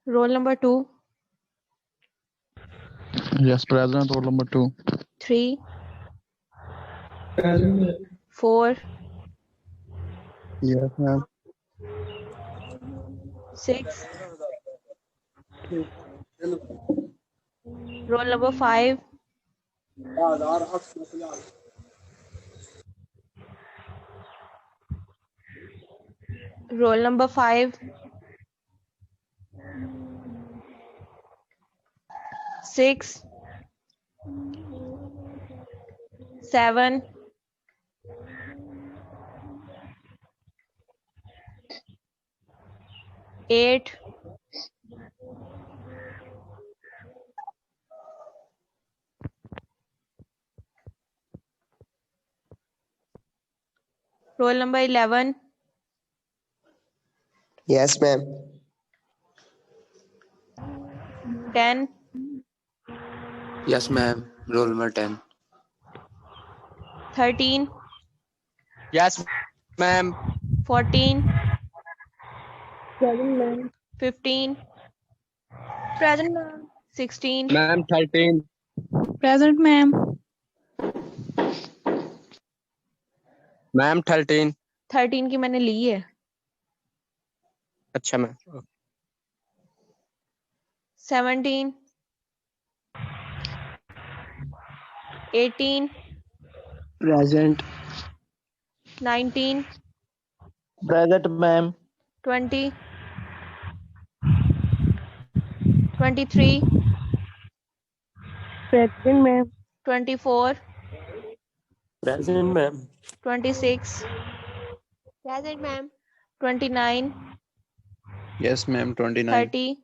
Roll number 2. Yes, present. Roll number 2. 3. Present. 4. Yes, ma'am. 6. Roll number 5. Roll number 5. 6. 7. 8. 11. Yes, ma'am. 10. Yes, ma'am. Roll number 10. 13. Yes, ma'am. 14. Present, ma'am. 15. Present, ma'am. 16. Ma'am, 13. Present, ma'am. Ma'am, 13. 13 की मैंने ली है. अच्छा ma'am. 17. 18. Present. 19. Present, ma'am. 20. 23. Present, ma'am. 24. Present, ma'am. 26. Present, ma'am. 29. Yes, ma'am. 29. 30.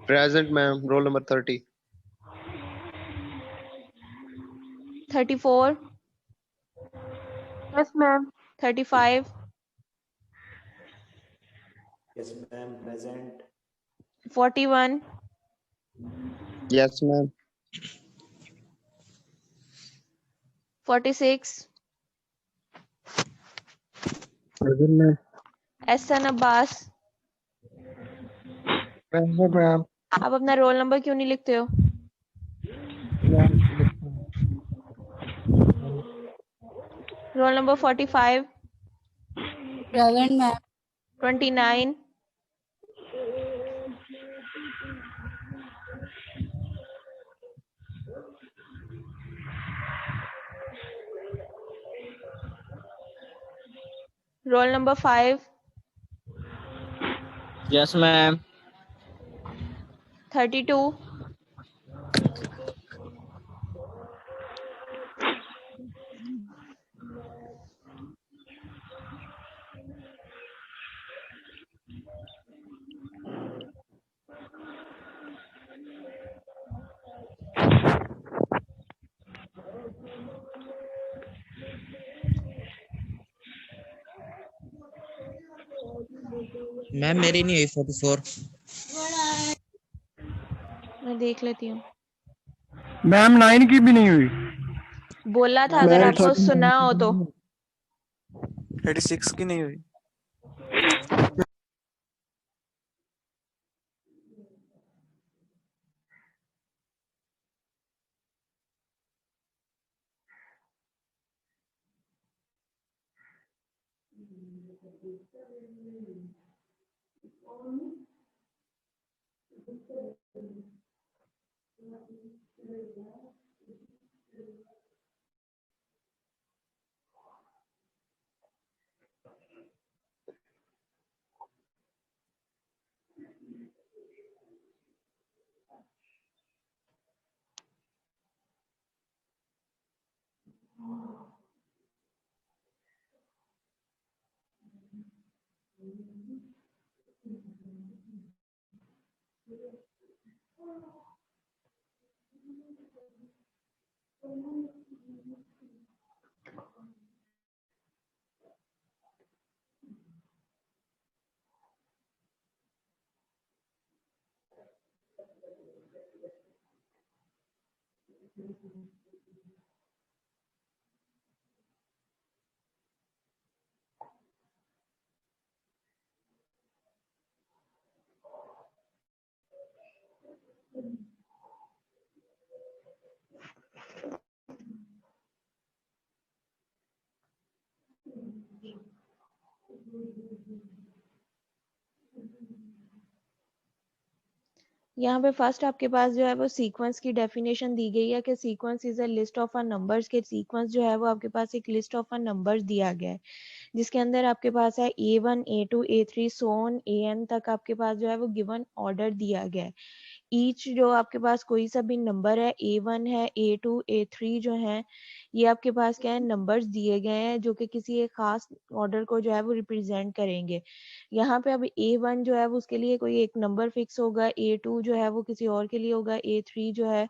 Present, ma'am. Roll number 30. 34. Yes, ma'am. 35. Yes, ma'am. Present. 41. Yes, ma'am. 46. Present, ma'am. Ehsan Abbas. Present, ma'am. आप अपना roll number क्यों नहीं लिखते हो? Roll number 45. Present, ma'am. 29. 5. Yes, ma'am. 32. Ma'am मेरी नहीं हुई 44. मैं देख लेती हूँ. मैम 9 की भी नहीं हुई. बोला था अगर आपको सुना हो तो. 36 की नहीं हुई. यहाँ पे फर्स्ट आपके पास जो है वो सीक्वेंस की डेफिनेशन दी गई है कि sequence is a list of a numbers के सीक्वेंस जो है वो आपके पास एक लिस्ट ऑफ अ नंबर्स दिया गया है जिसके अंदर आपके पास है A1 A2 A3 so on AN तक आपके पास जो है वो गिवन ऑर्डर दिया गया है। ईच जो आपके पास कोई सा भी नंबर है A1 है A2 A3 जो है ये आपके पास क्या है नंबर्स दिए गए हैं जो कि किसी एक खास ऑर्डर को जो है वो रिप्रेजेंट करेंगे। यहाँ पे अब A1 जो है वो उसके लिए कोई एक नंबर फिक्स होगा, A2 जो है वो किसी और के लिए होगा, A3 जो है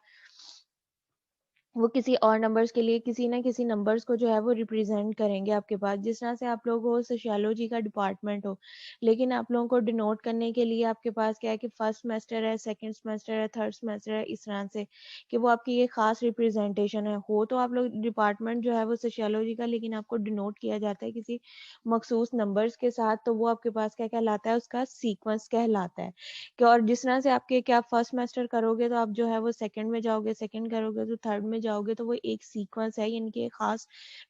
वो किसी और नंबर्स के लिए किसी ना किसी नंबर्स को जो है वो रिप्रेजेंट करेंगे आपके पास। जिस तरह से आप लोग हो सोशियोलॉजी का डिपार्टमेंट हो लेकिन आप लोगों को डिनोट करने के लिए आपके पास क्या है कि फर्स्ट सेमेस्टर है, सेकंड सेमेस्टर है, थर्ड सेमेस्टर है, इस तरह से कि वो आपकी ये खास रिप्रेजेंटेशन है। हो तो आप लोग डिपार्टमेंट जो है वो सोशियोलॉजी का लेकिन आपको डिनोट किया जाता है किसी मखसूस नंबर्स के साथ, तो वो आपके पास क्या कहलाता है, उसका सीक्वेंस कहलाता है। कि और जिस तरह से आपके क्या फर्स्ट सेमेस्टर करोगे तो आप जो है वो सेकंड में जाओगे, सेकंड करोगे तो थर्ड में जाओगे, तो वो एक सीक्वेंस है यानी कि एक खास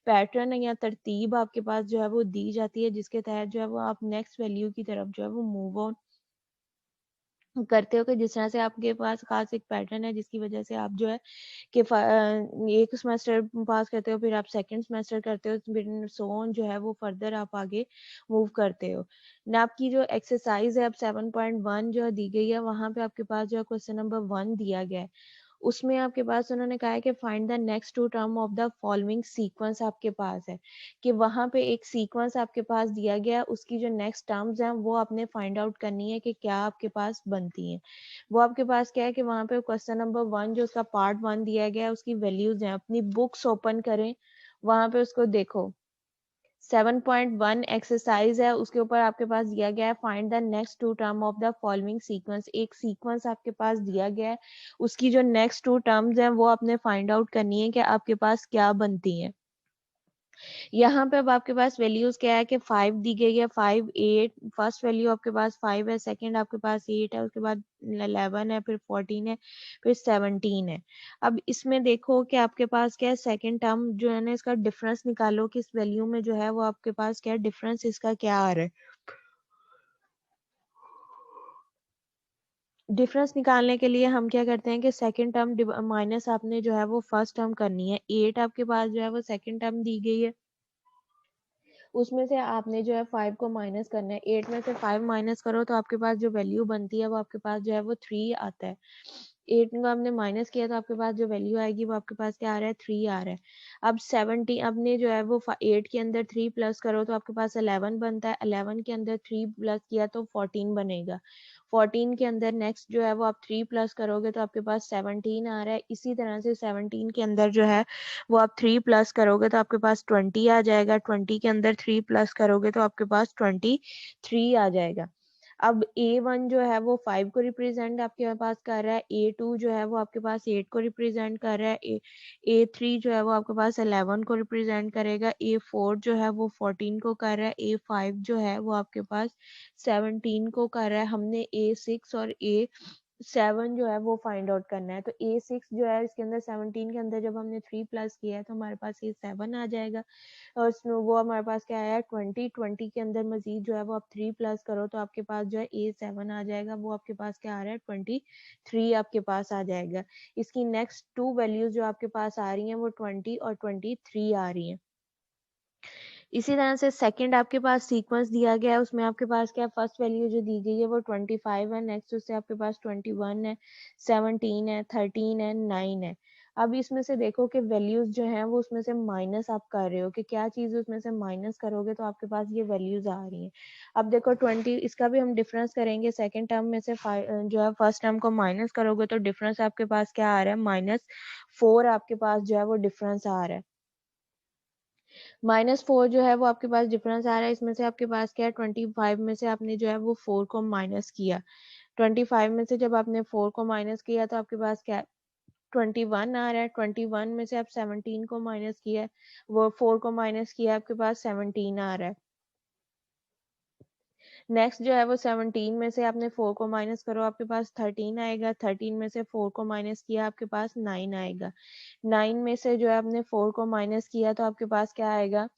पैटर्न या तरतीब आपके पास जो है वो दी जाती है जिसके तहत जो है वो आप नेक्स्ट वैल्यू की तरफ जो है वो मूव ऑन करते हो। कि जिस तरह से आपके पास खास एक पैटर्न है जिसकी वजह से आप जो है कि एक सेमेस्टर पास करते हो, फिर आप सेकंड सेमेस्टर करते हो, फिर सो ऑन जो है वो फर्दर आप आगे मूव करते हो ना। आपकी जो एक्सरसाइज है अब 7.1 जो दी गई है वहां पे आपके पास जो है क्वेश्चन नंबर 1 दिया गया है। उसमें आपके पास उन्होंने कहा है कि find the next two term of the following sequence आपके पास है कि वहां पे एक सीक्वेंस आपके पास दिया गया है, उसकी जो नेक्स्ट टर्म्स हैं वो आपने फाइंड आउट करनी है कि क्या आपके पास बनती हैं। वो आपके पास क्या है कि वहां पे क्वेश्चन नंबर 1 जो उसका पार्ट 1 दिया गया है उसकी वैल्यूज हैं, अपनी बुक्स ओपन करें, वहां पे उसको देखो। 7.1 एक्सरसाइज है, उसके ऊपर आपके पास दिया गया है find the next two term of the following sequence. एक सीक्वेंस आपके पास दिया गया है, उसकी जो नेक्स्ट टू टर्म्स हैं वो आपने फाइंड आउट करनी है कि आपके पास क्या बनती हैं। यहाँ पे अब आपके पास वैल्यूज क्या है कि 5 दी गई है, 5 8, फर्स्ट वैल्यू आपके पास 5 है, सेकंड आपके पास 8 है, उसके बाद 11 है, फिर 14 है, फिर 17 है। अब इसमें देखो कि आपके पास क्या है सेकंड टर्म जो है ना इसका डिफरेंस निकालो कि इस वैल्यू में जो है वो आपके पास क्या डिफरेंस इसका क्या आ रहा है। डिफरेंस निकालने के लिए हम क्या करते हैं कि सेकंड टर्म माइनस आपने जो है वो फर्स्ट टर्म करनी है। 8 आपके पास जो है वो सेकंड टर्म दी गई है, उसमें से आपने जो है 5 को माइनस करना है। 8 में से 5 माइनस करो तो आपके पास जो वैल्यू बनती है वो आपके पास जो है वो 3 आता है। 8 को हमने माइनस किया तो आपके पास जो वैल्यू आएगी वो आपके पास क्या आ रहा है 3 आ रहा है। अब 70 आपने जो है वो 8 के अंदर 3 प्लस करो तो आपके पास 11 बनता है। 11 के अंदर 3 प्लस किया तो 14 बनेगा। 14 के अंदर नेक्स्ट जो है वो आप 3 प्लस करोगे तो आपके पास 17 आ रहा है। इसी तरह से 17 के अंदर जो है वो आप 3 प्लस करोगे तो आपके पास 20 आ जाएगा। 20 के अंदर 3 प्लस करोगे तो आपके पास 23 आ जाएगा। अब A1 जो है वो 5 को रिप्रेजेंट आपके पास कर रहा है, A2 जो है वो आपके पास 8 को रिप्रेजेंट कर रहा है, A3 जो है वो आपके पास 11 को रिप्रेजेंट करेगा, A4 जो है वो 14 को कर रहा है, A5 जो है वो आपके पास 17 को कर रहा है। हमने A6 और A7 जो है वो फाइंड आउट करना है। तो A6 जो है इसके अंदर 17 के अंदर जब हमने 3 प्लस किया है तो हमारे पास A7 आ जाएगा। और वो हमारे पास क्या आया 20 के अंदर मजीद जो है वो आप 3 प्लस करो तो आपके पास जो है A7 आ जाएगा। वो आपके पास क्या आ रहा है 23 आपके पास आ जाएगा। इसकी नेक्स्ट टू वैल्यूज जो आपके पास आ रही हैं वो 20 और 23 आ रही हैं। इसी तरह से सेकंड आपके पास सीक्वेंस दिया गया है, उसमें आपके पास क्या फर्स्ट वैल्यू जो दी गई है वो 25 है, नेक्स्ट उससे आपके पास 21 है, 17 है, 13 है, 9 है। अब इसमें से देखो कि वैल्यूज जो हैं वो उसमें से माइनस आप कर रहे हो कि क्या चीज उसमें से माइनस करोगे तो आपके पास ये वैल्यूज आ रही हैं। अब देखो 20 इसका भी हम डिफरेंस करेंगे। सेकंड टर्म में से जो है फर्स्ट टर्म को माइनस करोगे तो डिफरेंस आपके पास क्या आ रहा है -4 आपके पास जो है वो डिफरेंस आ रहा है। -4 जो है वो आपके पास डिफरेंस आ रहा है। इसमें से आपके पास क्या है 25 में से आपने जो है वो 4 को माइनस किया। 25 में से जब आपने 4 को माइनस किया तो आपके पास क्या 21 आ रहा है। 21 में से आप 17 को माइनस किया, वो 4 को माइनस किया, आपके पास 17 आ रहा है। नेक्स्ट जो है वो 17 में से आपने 4 को माइनस करो, आपके पास 13 आएगा। 13 में से 4 को माइनस किया, आपके पास 9 आएगा। 9 में से जो है आपने 4 को माइनस किया तो आपके पास क्या आएगा,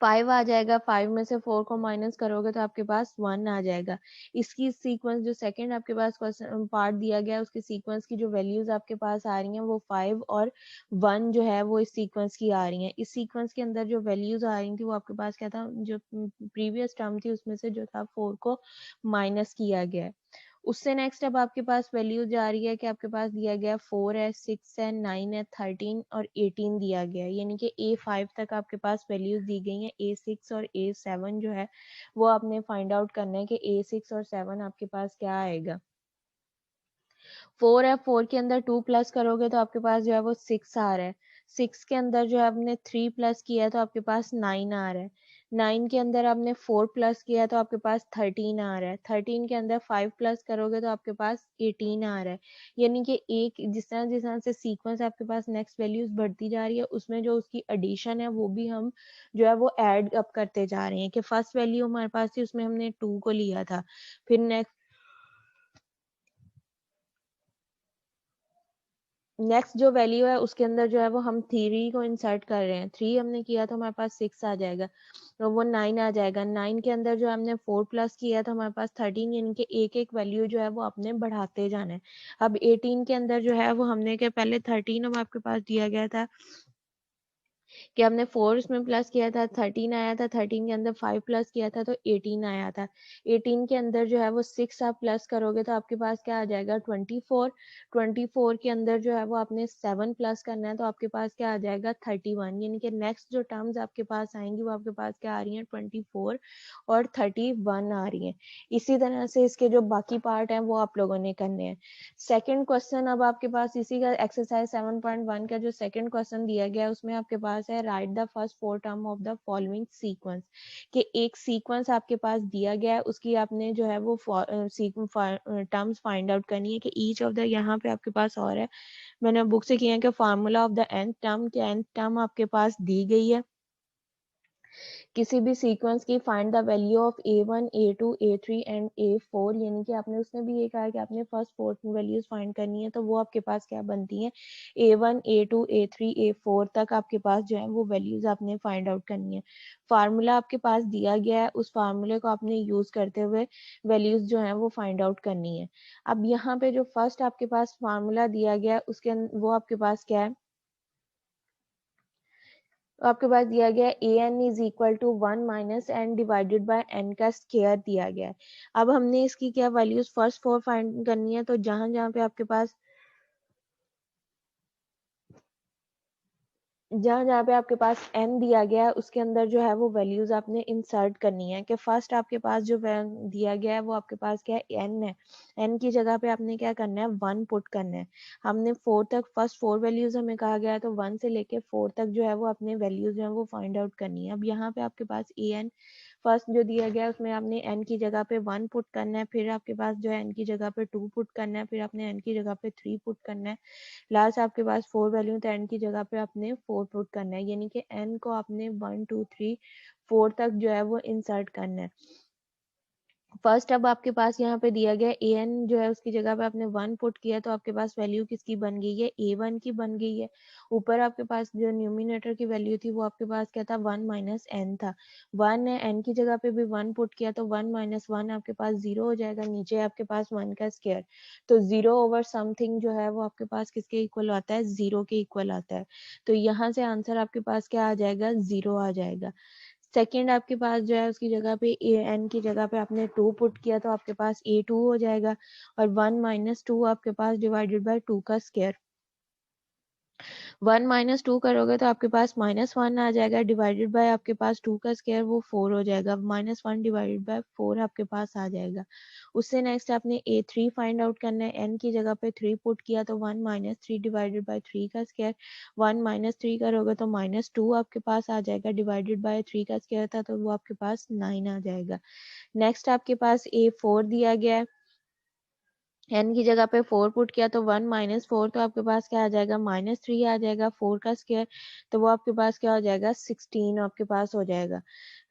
5 आ जाएगा। 5 में से 4 को माइनस करोगे तो आपके पास 1 आ जाएगा। इसकी सीक्वेंस जो सेकंड आपके पास क्वेश्चन पार्ट दिया गया है उसकी सीक्वेंस की जो वैल्यूज आपके पास आ रही हैं वो 5 और 1 जो है वो इस सीक्वेंस की आ रही हैं। इस सीक्वेंस के अंदर जो वैल्यूज आ रही थी वो आपके पास क्या था, जो प्रीवियस टर्म थी उसमें से जो था 4 को माइनस किया गया है। उससे नेक्स्ट अब आपके पास वैल्यू जा रही है कि आपके पास दिया गया 4 है, 6 है, 9 है, 13 और 18 दिया गया है, यानी कि A5 तक आपके पास वैल्यूज दी गई हैं। A6 और A7 जो है वो आपने फाइंड आउट करना है कि A6 और 7 आपके पास क्या आएगा। 4 है, 4 के अंदर 2 प्लस करोगे तो आपके पास जो है वो 6 आ रहा है। 6 के अंदर जो है आपने 3 प्लस किया है तो आपके पास 9 आ रहा है। 9 के अंदर आपने 4 प्लस किया है तो आपके पास 13 आ रहा है। 13 के अंदर 5 प्लस करोगे तो आपके पास 18 आ रहा है। यानी कि एक जिस तरह से सीक्वेंस आपके पास नेक्स्ट वैल्यूज बढ़ती जा रही है उसमें जो उसकी एडिशन है वो भी हम जो है वो ऐड अप करते जा रहे हैं कि फर्स्ट वैल्यू हमारे पास थी उसमें हमने 2 को लिया था, फिर नेक्स्ट जो वैल्यू है उसके अंदर जो है वो हम 3 को इंसर्ट कर रहे हैं। 3 हमने किया तो हमारे पास 6 आ जाएगा, तो वो 9 आ जाएगा। 9 के अंदर जो हमने 4 प्लस किया तो हमारे पास 13, यानी कि एक एक वैल्यू जो है वो अपने बढ़ाते जाना है। अब 18 के अंदर जो है वो हमने के पहले 13 अब आपके पास दिया गया था कि हमने 4 इसमें प्लस किया था, 13 आया था। 13 के अंदर 5 प्लस किया था तो 18 आया था। 18 के अंदर जो है वो 6 आप प्लस करोगे तो आपके पास क्या आ जाएगा, 24। 24 के अंदर जो है वो आपने 7 प्लस करना है तो आपके पास क्या आ जाएगा, 31। यानी कि नेक्स्ट जो टर्म्स आपके पास आएंगी वो आपके पास क्या आ रही हैं, 24 और 31 आ रही हैं। इसी तरह से इसके जो बाकी पार्ट हैं वो आप लोगों ने करने हैं। सेकंड क्वेश्चन अब आपके पास इसी का एक्सरसाइज 7.1 का जो सेकंड क्वेश्चन दिया गया है उसमें आपके पास है right the first 4 term of the following sequence, कि एक सीक्वेंस आपके पास दिया गया है उसकी आपने जो है वो टर्म्स फाइंड आउट करनी है कि ईच ऑफ द, यहाँ पे आपके पास और है मैंने बुक से किया है कि formula of the nth term, के nth टर्म आपके पास दी गई है किसी भी सीक्वेंस की, find the value of a1 a2 a3 and a4, यानी कि आपने उसने भी ये कहा कि आपने फर्स्ट 4 वैल्यूज फाइंड करनी है तो वो आपके पास क्या बनती हैं, a1 a2 a3 a4 तक आपके पास जो है वो वैल्यूज आपने फाइंड आउट करनी है। फार्मूला आपके पास दिया गया है, उस फार्मूले को आपने यूज करते हुए वैल्यूज जो है वो फाइंड आउट करनी है। अब यहाँ पे जो फर्स्ट आपके पास फार्मूला दिया गया है उसके वो आपके पास क्या है, तो आपके पास दिया गया है an is equal to 1 minus n divided by n का स्केयर दिया गया है। अब हमने इसकी क्या वैल्यूज फर्स्ट 4 फाइंड करनी है, तो जहां जहां पे आपके पास n दिया गया है उसके अंदर जो है वो वैल्यूज आपने इंसर्ट करनी है। कि फर्स्ट आपके पास जो दिया गया है वो आपके पास क्या है, n है। n की जगह पे आपने क्या करना है, 1 पुट करना है। हमने 4 तक फर्स्ट 4 वैल्यूज हमें कहा गया है तो 1 से लेके 4 तक जो है वो अपने वैल्यूज जो है वो फाइंड आउट करनी है। अब यहाँ पे आपके पास an फर्स्ट जो दिया गया है उसमें आपने n की जगह पे 1 पुट करना है, फिर आपके पास जो है n की जगह पे 2 पुट करना है, फिर आपने n की जगह पे 3 पुट करना है। लास्ट आपके पास 4 वैल्यू तो n की जगह पे आपने 4 पुट करना है, यानी कि n को आपने 1 2 3 4 तक जो है वो इंसर्ट करना है। फर्स्ट अब आपके पास यहाँ पे दिया गया an जो है उसकी जगह पे आपने 1 पुट किया तो आपके पास वैल्यू किसकी बन गई है, a1 की बन गई है। ऊपर आपके पास जो न्यूमिनेटर की वैल्यू थी वो आपके पास क्या था, 1 माइनस n था। 1 है, n की जगह पे भी 1 पुट किया तो 1 माइनस 1 आपके पास 0 हो जाएगा। नीचे आपके पास 1 का स्क्वायर, तो 0 ओवर समथिंग जो है वो आपके पास किसके इक्वल आता है, 0 के इक्वल आता है। तो यहाँ से आंसर आपके पास क्या आ जाएगा, 0 आ जाएगा। सेकेंड आपके पास जो है उसकी जगह पे an की जगह पे आपने 2 पुट किया तो आपके पास a2 हो जाएगा, और 1 माइनस 2 आपके पास डिवाइडेड बाय 2 का स्क्वायर। 1 माइनस 2 करोगे तो आपके पास -1 आ जाएगा, डिवाइडेड बाय आपके पास 2 का स्क्वायर वो 4 हो जाएगा। -1 डिवाइडेड बाय 4 आपके पास आ जाएगा। उससे नेक्स्ट आपने a3 फाइंड आउट करना है। n की जगह पे 3 पुट किया तो 1 माइनस 3 डिवाइडेड बाय 3 का स्क्वायर। 1 माइनस 3 करोगे तो -2 आपके पास आ जाएगा, डिवाइडेड बाय 3 का स्क्वायर था तो वो आपके पास 9 आ जाएगा। नेक्स्ट आपके पास a4 दिया गया है। n की जगह पे 4 पुट किया तो 1 माइनस 4 तो आपके पास क्या आ जाएगा -3 आ जाएगा। 4 का स्क्वायर तो वो आपके पास क्या हो जाएगा 16 आपके पास हो जाएगा।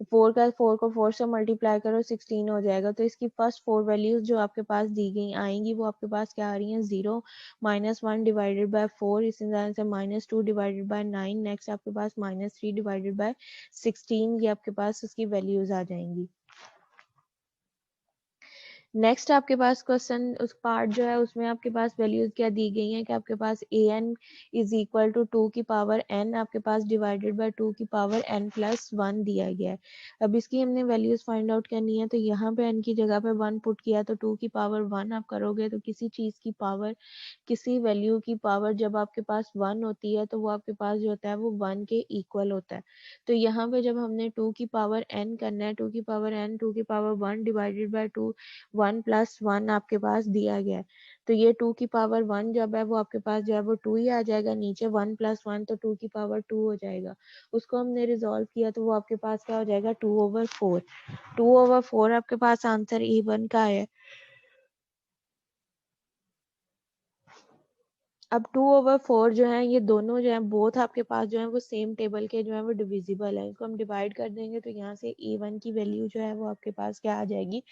4 को 4 से मल्टीप्लाई करो 16 हो जाएगा। तो इसकी फर्स्ट 4 वैल्यूज जो आपके पास दी गई आएंगी वो आपके पास क्या आ रही हैं 0 -1 डिवाइडेड बाय 4 इसी तरह से -2 डिवाइडेड बाय 9 नेक्स्ट आपके पास -3 डिवाइडेड बाय 16 ये आपके पास इसकी वैल्यूज आ जाएंगी। नेक्स्ट आपके पास क्वेश्चन उस पार्ट जो है उसमें आपके पास वैल्यूज क्या दी गई हैं कि आपके पास an इज इक्वल टू 2 की पावर n आपके पास डिवाइडेड बाय 2 की पावर n प्लस 1 दिया गया है। अब इसकी हमने वैल्यूज फाइंड आउट करनी है तो यहाँ पे n की जगह पे 1 पुट किया तो 2 की पावर 1 आप करोगे तो किसी चीज की पावर किसी वैल्यू की पावर जब आपके पास 1 होती है तो वो आपके पास जो होता है वो 1 के इक्वल होता है। तो यहाँ पे जब हमने 2 की पावर n करना है 2 की पावर n 2 की पावर 1 डिवाइडेड बाय 2 1 प्लस 1 आपके पास दिया गया है। तो ये 2 की पावर 1 जब है वो आपके पास जो है वो 2 ही आ जाएगा। नीचे 1 प्लस 1 तो 2 की पावर 2 हो जाएगा। उसको हमने रिजॉल्व किया तो वो आपके पास क्या हो जाएगा 2/4। 2/4 आपके पास आंसर A1 का है। अब 2/4 जो है ये दोनों जो है बोथ आपके पास जो है वो सेम टेबल के जो है वो डिविजिबल है। इसको हम डिवाइड कर देंगे तो यहाँ से A1 की वैल्यू जो है वो आपके पास क्या आ जाएगी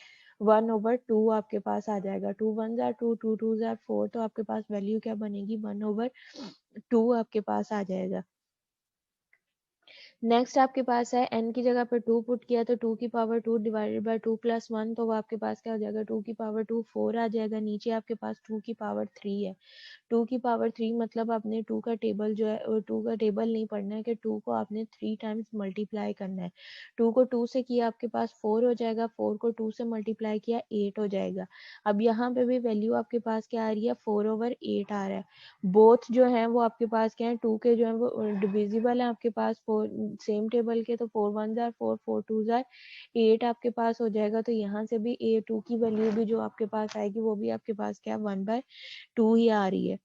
1/2 आपके पास आ जाएगा। 2 1 जार 2 2 2 जार 4 तो आपके पास वैल्यू क्या बनेगी 1/2 आपके पास आ जाएगा। नेक्स्ट आपके पास है n की जगह पर 2 पुट किया तो 2 की पावर 2 डिवाइडेड बाय 2 प्लस 1 तो वो आपके पास क्या हो जाएगा 2 की पावर 2 4 आ जाएगा। नीचे आपके पास 2 की पावर 3 है। 2 की पावर 3 मतलब आपने 2 का टेबल जो है 2 का टेबल नहीं पढ़ना है कि 2 को आपने 3 टाइम्स मल्टीप्लाई करना है। 2 को 2 से किया आपके पास 4 हो जाएगा। 4 को 2 से मल्टीप्लाई किया 8 हो जाएगा। अब यहाँ पे भी वैल्यू आपके पास क्या आ रही है 4/8 आ रहा है। बोथ जो है वो आपके पास क्या है 2 के जो है वो डिविजिबल है आपके पास 4 सेम टेबल के। तो 4 1 जार 4 4 2 जार 8 आपके पास हो जाएगा। तो यहाँ से भी A2 की वैल्यू भी जो आपके पास आएगी वो भी आपके पास क्या 1/2 ही आ रही है।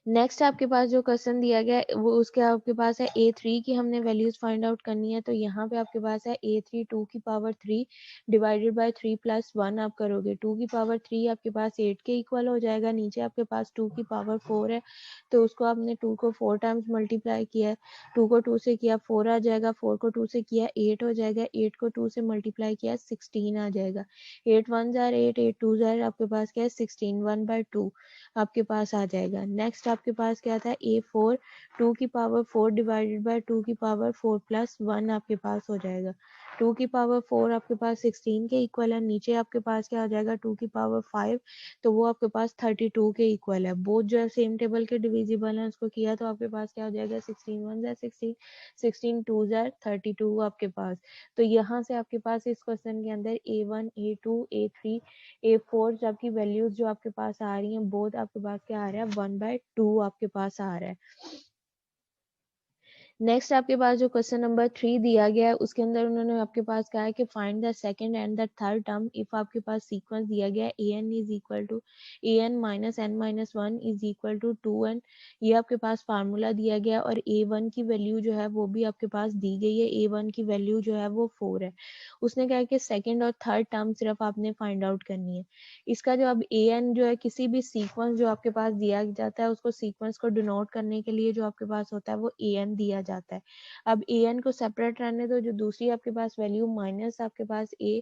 नेक्स्ट आपके पास जो क्वेश्चन दिया गया है वो उसके आपके पास है A3 की हमने वैल्यूज फाइंड आउट करनी है। तो यहाँ पे आपके पास है A3 2 की पावर 3 डिवाइडेड बाय 3 प्लस 1 आप करोगे। 2 की पावर 3 आपके पास 8 के इक्वल हो जाएगा। नीचे आपके पास 2 की पावर 4 है तो उसको आपने 2 को 4 टाइम्स मल्टीप्लाई किया है। 2 को 2 से किया 4 आ जाएगा। 4 को 2 से किया 8 हो जाएगा। 8 को 2 से मल्टीप्लाई किया 16 आ जाएगा। 8 1 जार 8 8 2 जार आपके पास क्या है 16 1/2 आपके पास आ जाएगा। नेक्स्ट आपके पास क्या था A4 2 की पावर 4 डिवाइडेड बाय 2 की पावर 4 प्लस 1 आपके पास हो जाएगा। 2 की पावर 4 आपके पास 16 के इक्वल है। नीचे आपके पास क्या हो जाएगा 2 की पावर 5 तो वो आपके पास 32 के इक्वल है। बोथ जो है सेम टेबल के डिविजिबल है। उसको किया तो आपके पास क्या हो जाएगा 16 1 जार 16 16 2 जार 32 आपके पास। तो यहाँ से आपके पास इस क्वेश्चन के अंदर A1 A2 A3 A4 जबकि वैल्यूज जो आपके पास आ रही हैं बोथ आपके पास क्या आ रहा है 1/2 आपके पास आ रहा है। नेक्स्ट आपके पास जो क्वेश्चन नंबर 3 दिया गया है उसके अंदर उन्होंने आपके पास कहा है कि find the second and the third term if आपके पास सीक्वेंस दिया गया है an is equal to an minus n minus 1 is equal to 2n। ये आपके पास फार्मूला दिया गया है और a1 की वैल्यू जो है वो भी आपके पास दी गई है। a1 की वैल्यू जो है वो 4 है। उसने कहा कि सेकेंड और थर्ड टर्म सिर्फ आपने फाइंड आउट करनी है। इसका जो अब an जो है किसी भी सीक्वेंस जो आपके पास दिया जाता है उसको सीक्वेंस को डिनोट करने के लिए जो आपके पास होता है वो an दिया जाता है। अब an को सेपरेट रहने दो। जो दूसरी आपके पास वैल्यू माइनस आपके पास a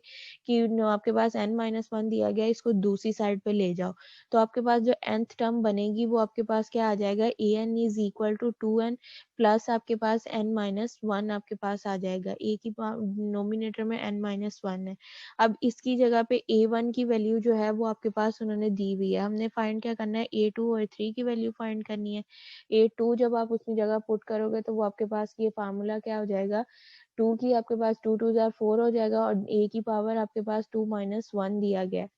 की आपके पास n माइनस 1 दिया गया इसको दूसरी साइड पे ले जाओ। तो आपके पास जो nth टर्म बनेगी वो आपके पास क्या आ जाएगा an is equal to 2n plus आपके पास n माइनस 1 आपके पास आ जाएगा। a की नोमिनेटर में n माइनस 1 है। अब इसकी जगह पे a1 की वैल्यू जो है वो आपके पास उन्होंने दी हुई है। हमने फाइंड क्या करना है a2 और 3 की वैल्यू फाइंड करनी है। a2 जब आप उसकी जगह पुट करोगे तो वो आपके पास ये फार्मूला क्या हो जाएगा 2 की आपके पास 2 2 जार 4 हो जाएगा और a की पावर आपके पास 2 माइनस 1 दिया गया है।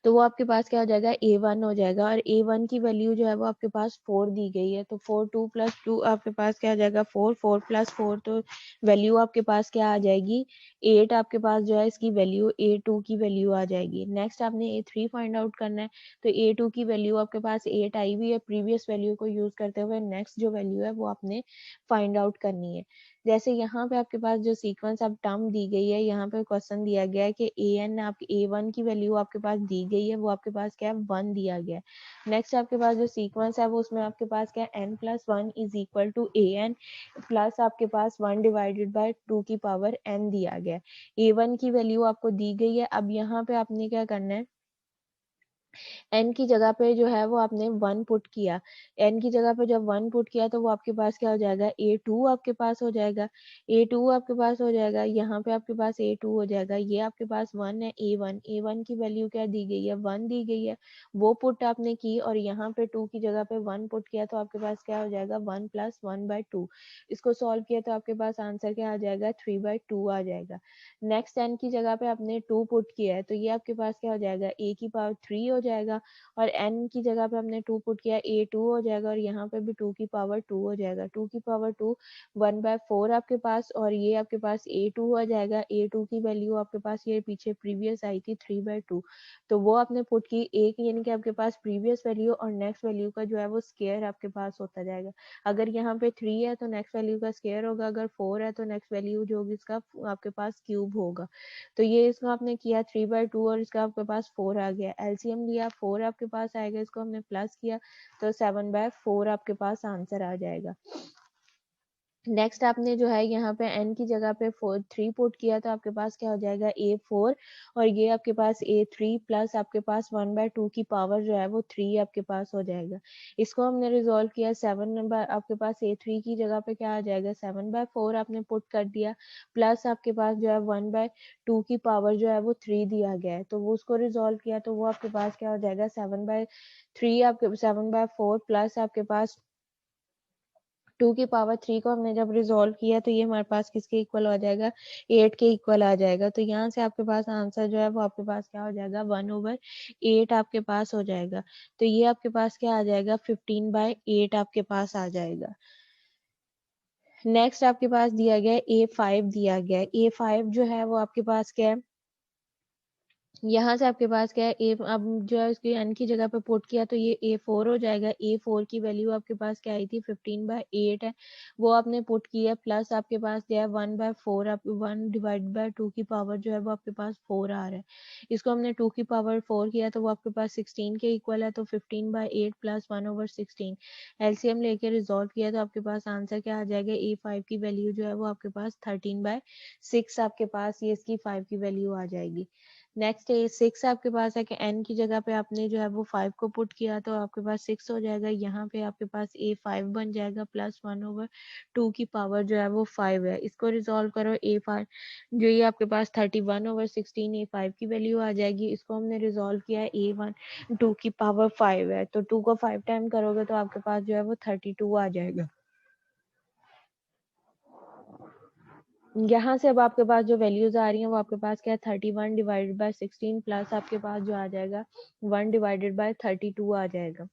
तो वो आपके पास क्या हो जाएगा a1 हो जाएगा और a1 की वैल्यू जो है वो आपके पास 4 दी गई है। तो 4 2 प्लस 2 आपके पास क्या आ जाएगा 4 4 प्लस 4 तो वैल्यू आपके पास क्या आ जाएगी 8 आपके पास जो है इसकी वैल्यू a2 की वैल्यू आ जाएगी। नेक्स्ट आपने a3 फाइंड आउट करना है। तो a2 की वैल्यू आपके पास 8 आई हुई है प्रीवियस वैल्यू को यूज करते हुए। नेक्स्ट जो वैल्यू है वो आपने फाइंड आउट करनी है। जैसे यहाँ पे आपके पास जो सीक्वेंस अब टर्म दी गई है, यहाँ पे क्वेश्चन दिया गया है कि an आपकी a1 की वैल्यू आपके पास दी गई है, वो आपके पास क्या है 1 दिया गया है। नेक्स्ट आपके पास जो सीक्वेंस है वो उसमें आपके पास क्या है n+1 is equal to an plus आपके पास 1 डिवाइडेड बाय 2 की पावर n दिया गया है। a1 की वैल्यू आपको दी गई है। अब यहाँ पे आपने क्या करना है, n की जगह पे जो है वो आपने 1 पुट किया। n की जगह पे जब 1 पुट किया तो वो आपके पास क्या हो जाएगा, a2 आपके पास हो जाएगा। a2 आपके पास हो जाएगा, यहाँ पे आपके पास a2 हो जाएगा। ये आपके पास 1 है, a1 की वैल्यू क्या दी गई है 1 दी गई है, वो पुट आपने की और यहाँ पे 2 की जगह पे 1 पुट किया तो आपके पास क्या हो जाएगा 1 + 1/2। इसको सॉल्व किया तो आपके पास आंसर क्या आ जाएगा 3/2 आ जाएगा। नेक्स्ट n की जगह पे आपने 2 पुट किया है तो ये आपके पास क्या हो जाएगा a की पावर 3 हो जाएगा और n की जगह पे हमने 2 पुट किया a2 हो जाएगा और यहाँ पे भी 2 की पावर 2 हो जाएगा। 2 की पावर 2 1/4 आपके पास और ये आपके पास a2 हो जाएगा। a2 की वैल्यू आपके पास ये पीछे प्रीवियस आई थी 3/2, तो वो आपने पुट की एक, यानी कि आपके पास प्रीवियस वैल्यू और नेक्स्ट वैल्यू का जो है वो स्क्वायर आपके पास होता जाएगा। अगर यहाँ पे 3 है तो नेक्स्ट वैल्यू का स्क्वायर होगा, अगर 4 है तो नेक्स्ट वैल्यू जो होगी इसका आपके पास क्यूब होगा। तो ये इसको आपने किया 3/2 और इसका आपके पास 4 आ गया। एलसीएम लिया 4 आपके पास आएगा, इसको हमने प्लस किया तो 7/4 आपके पास आंसर आ जाएगा। नेक्स्ट आपने जो है यहाँ पे n की जगह पे 3 पुट किया तो आपके पास क्या हो जाएगा a4 और ये आपके पास a3 प्लस आपके पास 1/2 की पावर जो है वो 3 आपके पास हो जाएगा। इसको हमने रिजॉल्व किया 7 नंबर आपके पास a3 की जगह पे क्या आ जाएगा 7/4 आपने पुट कर दिया प्लस आपके पास जो है 1/2 की पावर जो है वो 3 दिया गया है, तो वो उसको रिजॉल्व किया तो वो आपके पास क्या हो जाएगा 7/3 आपके 7/4 प्लस आपके पास 2 की पावर 3 को हमने जब रिजॉल्व किया तो ये हमारे पास किसके इक्वल आ जाएगा 8 के इक्वल आ जाएगा। तो यहाँ से आपके पास आंसर जो है वो आपके पास क्या हो जाएगा 1/8 आपके पास हो जाएगा। तो ये आपके पास क्या आ जाएगा 15/8 आपके पास आ जाएगा। नेक्स्ट आपके पास दिया गया है A5 दिया गया है। A5 जो है वो आपके पास क्या है, यहाँ से आपके पास क्या है अब जो है उसकी n की जगह पे पुट किया तो ये a4 हो जाएगा। a4 की वैल्यू आपके पास क्या आई थी 15/8 है, वो आपने पुट किया प्लस आपके पास जो है 1/4 आप 1/2 की पावर जो है वो आपके पास 4 आ रहा है। इसको हमने 2 की पावर 4 किया तो वो आपके पास 16 के इक्वल है, तो 15/8 + 1/16 एलसीएम लेके रिजॉल्व किया तो आपके पास आंसर क्या आ जाएगा a5 की वैल्यू जो है वो आपके पास 13/6 आपके पास ये इसकी 5 की वैल्यू आ जाएगी। नेक्स्ट A6 आपके पास है कि n की जगह पे आपने जो है वो 5 को पुट किया तो आपके पास 6 हो जाएगा। यहाँ पे आपके पास A5 बन जाएगा प्लस 1/2 की पावर जो है वो 5 है। इसको रिजॉल्व करो A5 जो ये आपके पास 31/16 A5 की वैल्यू आ जाएगी। इसको हमने रिजॉल्व किया है A1 2 की पावर 5 है, तो 2 को 5 टाइम करोगे तो आपके पास जो है वो 32 आ जाएगा। यहाँ से अब आपके पास जो वैल्यूज आ रही हैं वो आपके पास क्या है 31/16 प्लस आपके पास जो आ जाएगा 1/32 आ जाएगा।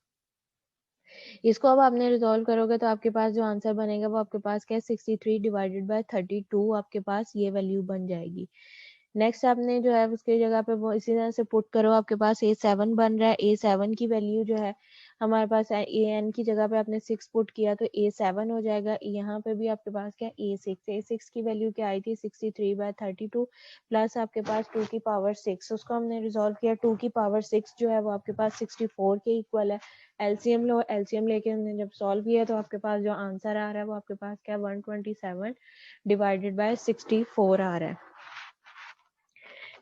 इसको अब आपने रिजॉल्व करोगे तो आपके पास जो आंसर बनेगा वो आपके पास क्या है 63/32 आपके पास ये वैल्यू बन जाएगी। नेक्स्ट आपने जो है उसकी जगह पे वो इसी तरह से पुट करो, आपके पास A7 बन रहा है। A7 की वैल्यू जो है हमारे पास है AN की जगह पे आपने 6 पुट किया तो A7 हो जाएगा। यहाँ पे भी आपके पास क्या A6 की वैल्यू क्या आई थी 63/32 प्लस आपके पास 2 की पावर 6, उसको हमने रिजॉल्व किया 2 की पावर 6 जो है वो आपके पास 64 के इक्वल है। एलसीएम लो, एलसीएम लेके हमने जब सॉल्व किया तो आपके पास जो आंसर आ रहा है वो आपके पास क्या 127/64 आ रहा है।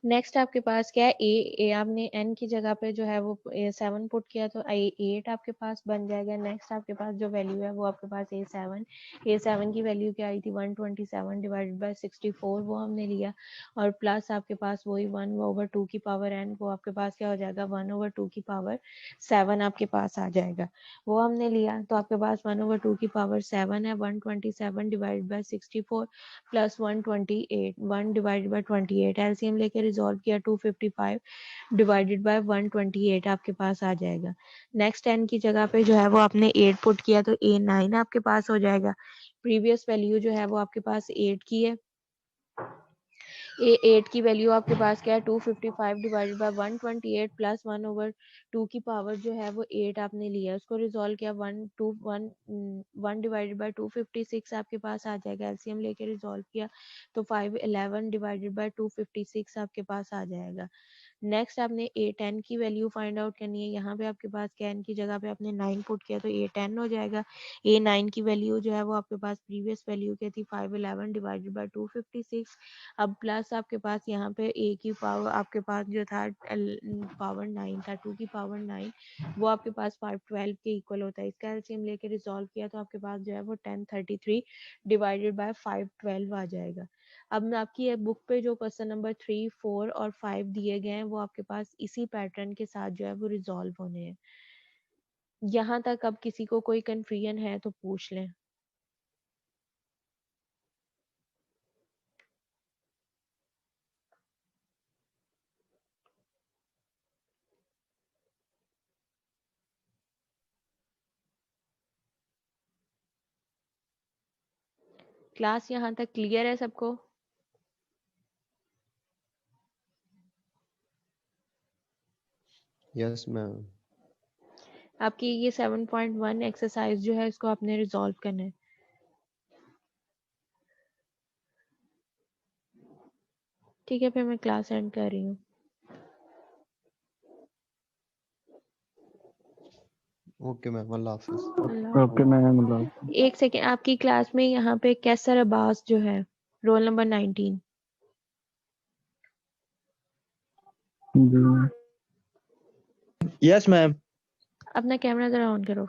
नेक्स्ट आपके पास क्या है ए आपने n की जगह पे जो है वो 7 पुट किया तो 8 आपके पास बन जाएगा। नेक्स्ट आपके पास जो वैल्यू है वो आपके पास A7 की वैल्यू क्या आई थी 127/64 वो हमने लिया और प्लस आपके पास वही 1/2 की पावर n वो आपके पास क्या हो जाएगा 1/2 की पावर 7 आपके पास आ जाएगा, वो हमने लिया तो आपके पास 1/2 की पावर 7 है। 127/64 प्लस 1/28 एलसीएम लेके रिजॉल्व किया 255 डिवाइडेड बाय 128 आपके पास आ जाएगा। नेक्स्ट n की जगह पे जो है वो आपने 8 पुट किया तो A9 आपके पास हो जाएगा। प्रीवियस वैल्यू जो है वो आपके पास 8 की है 8 की वैल्यू आपके पास क्या है 255 डिवाइडेड बाय 128 प्लस 1/2 की पावर जो है वो 8 आपने लिया, उसको रिजॉल्व किया 1 डिवाइडेड बाय 256 आपके पास आ जाएगा। एलसीएम लेके रिजॉल्व किया तो 511 डिवाइडेड बाय 256 आपके पास आ जाएगा। नेक्स्ट आपने A10 की वैल्यू फाइंड आउट करनी है। यहाँ पे आपके पास क्या, की जगह पे आपने 9 पुट किया तो A10 हो जाएगा। A9 की वैल्यू जो है वो आपके पास प्रीवियस वैल्यू क्या थी 511 डिवाइडेड बाय 256। अब प्लस आपके पास यहाँ पे A की पावर आपके पास जो था पावर 9 था, 2 की पावर 9 वो आपके पास 512 के इक्वल होता है। इसका एलसीएम लेके रिजॉल्व किया तो आपके पास जो है वो 1033 डिवाइडेड बाय 512 आ जाएगा। अब आपकी ये बुक पे जो क्वेश्चन नंबर 3, 4 और 5 दिए गए हैं वो आपके पास इसी पैटर्न के साथ जो है वो रिजॉल्व होने हैं। यहाँ तक अब किसी को कोई कंफ्यूजन है तो पूछ लें। क्लास यहाँ तक क्लियर है सबको? Yes ma'am. आपकी ये 7.1 एक्सरसाइज जो है इसको आपने रिजॉल्व करना है। ठीक है, फिर मैं क्लास एंड कर रही हूँ। ओके मैम, अल्लाह हाफिज। Okay ma'am. एक सेकेंड, आपकी क्लास में यहाँ पे कैसर अब्बास जो है रोल नंबर 19, यस मैम। अपना कैमरा जरा ऑन करो।